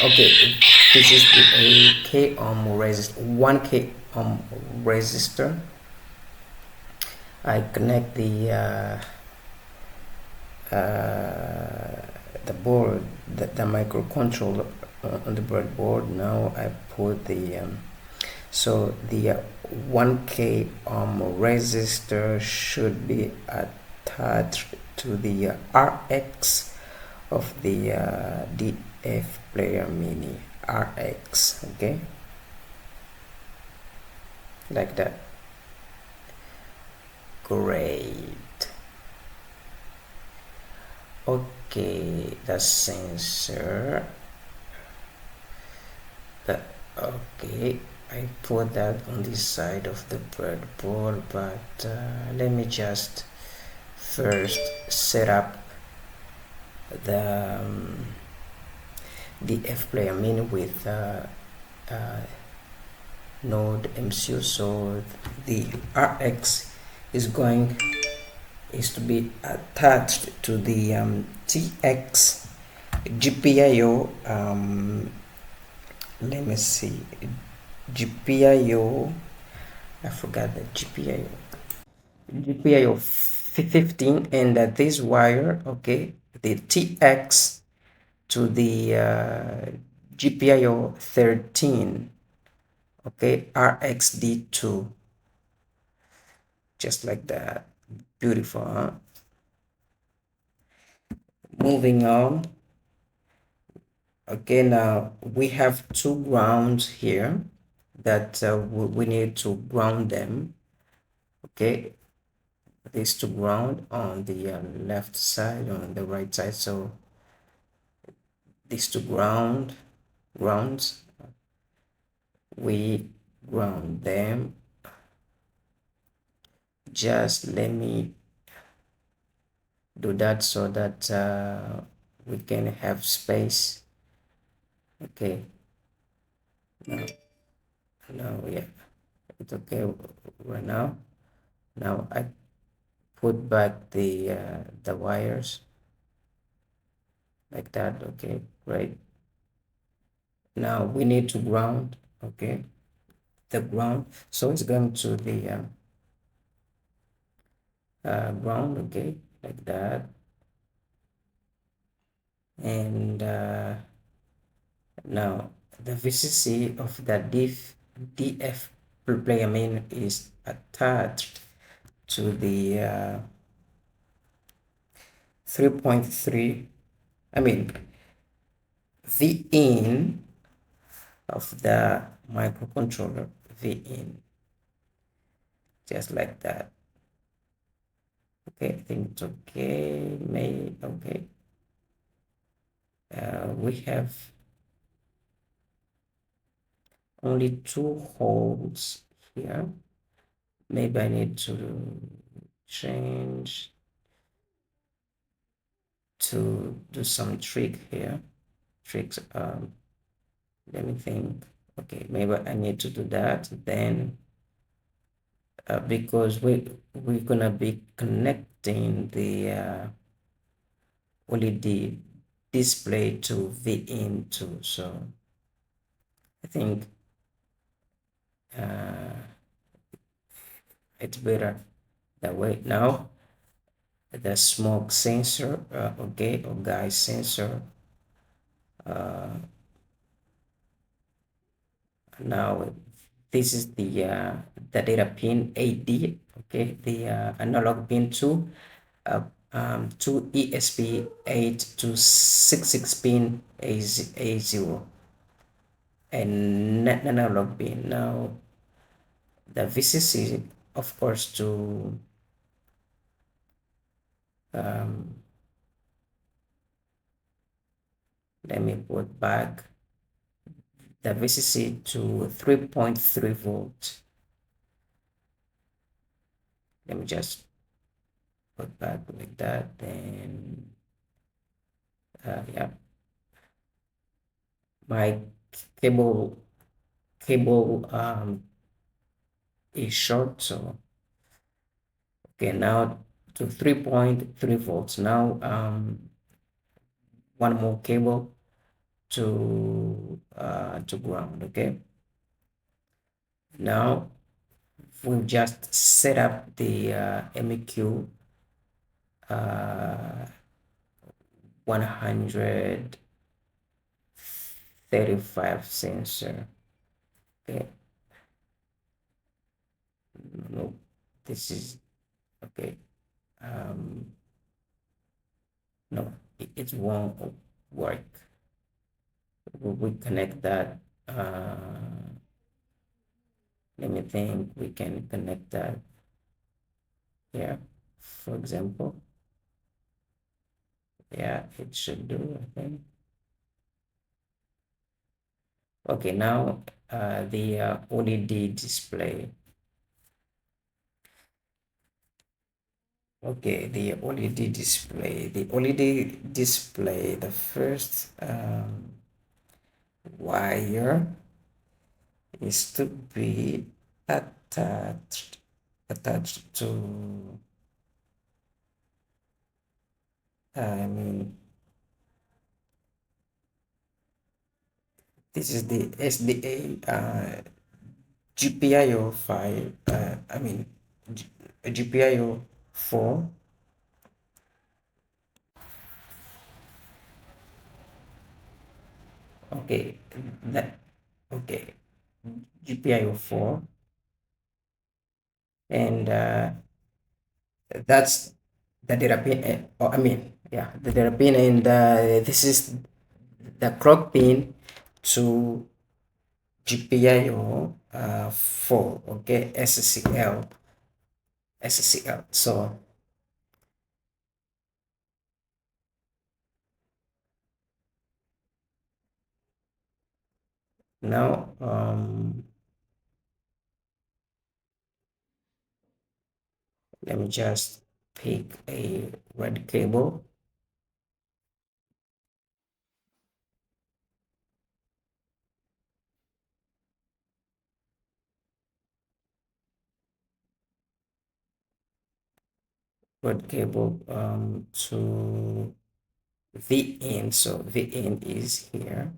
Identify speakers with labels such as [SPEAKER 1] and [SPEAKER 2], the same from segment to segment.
[SPEAKER 1] Okay, this is the a k resist 1k resistor. I connect the board, the microcontroller on the breadboard. Now I put the so the 1k resistor should be attached to the RX of the DFPlayer Mini RX. Okay, like that. Great. Okay, the sensor. Okay, I put that on this side of the breadboard, but let me just first set up the DFPlayer Mini with node MCU. So the RX is to be attached to the TX GPIO. Let me see, GPIO. I forgot the GPIO 15, and this wire, okay, the TX to the GPIO 13, okay, RXD2, just like that. Beautiful, huh? Moving on. Okay, now we have two grounds here that we need to ground them. Okay, these two ground on the left side, on the right side. So these two grounds, we ground them. Just let me do that so that we can have space. Okay, now yeah, it's okay right now. Now I put back the wires like that. Okay, great. Now we need to ground, okay, the ground. So it's going to the ground, okay, like that. And now the VCC of the DF player main is attached to the 3.3, I mean V in of the microcontroller, V in, just like that. Okay, I think it's okay. Okay. We have only two holes here. Maybe I need to change to do some tricks. Let me think. Okay, maybe I need to do that then, because we're gonna be connecting the LED display to V in too. So I think it's better that way. Now the smoke sensor, okay, or gas sensor. Now this is the data pin 8D, okay, the analog pin to ESP8266 pin A0 and analog pin. Now the VCC, of course, to let me put back the VCC to 3.3 volts. Let me just put back like that. Then yeah, my cable is short, so okay, now to 3.3 volts. Now one more cable to ground. Okay, now we've just set up the MEQ 135 sensor. Okay, no, this is okay. No, it won't work. We connect that. Let me think. We can connect that here, for example. Yeah, it should do, I think. Okay, now the OLED display. Okay, the OLED display. The OLED display, the first wire is to be attached to, I mean, this is the SDA GPIO 5, I mean, GPIO 4. Okay, that, okay, GPIO 4, and that's the data pin, oh, I mean, yeah, the data pin, and this is the clock pin to GPIO 4, okay, SCL. So now let me just pick a red cable. Red cable to the in. So the in is here.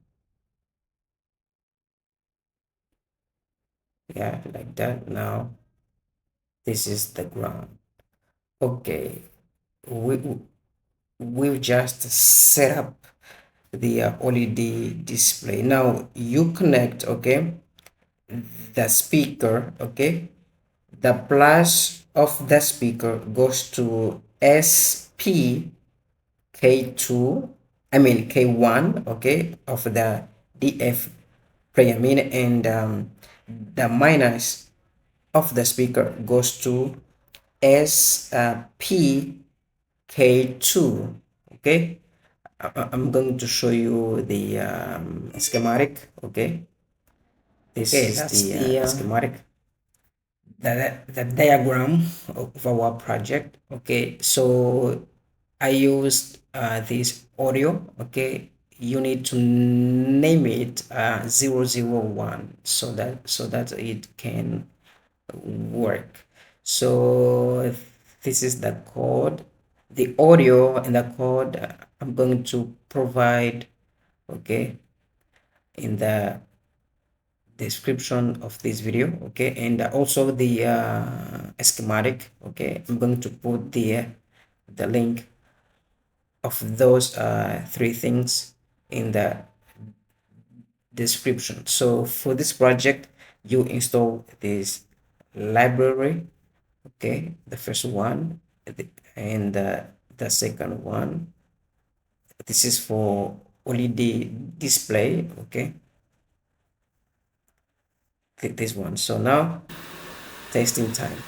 [SPEAKER 1] Yeah, like that. Now this is the ground. Okay, we've just set up the OLED display. Now you connect, okay, the speaker, okay, the plus of the speaker goes to SPK2, I mean K1, okay, of the DF player, and the minus of the speaker goes to SPK2. Okay, I'm going to show you the schematic. Okay, this is the schematic, the diagram of our project. Okay, so I used this audio. Okay, you need to name it 001 so that it can work. So this is the code, the audio and the code I'm going to provide, okay, in the description of this video. Okay, and also the schematic. Okay, I'm going to put the link of those three things in the description. So for this project, you install this library. Okay, the first one, and the second one, this is for OLED display. Okay, this one. So now testing time.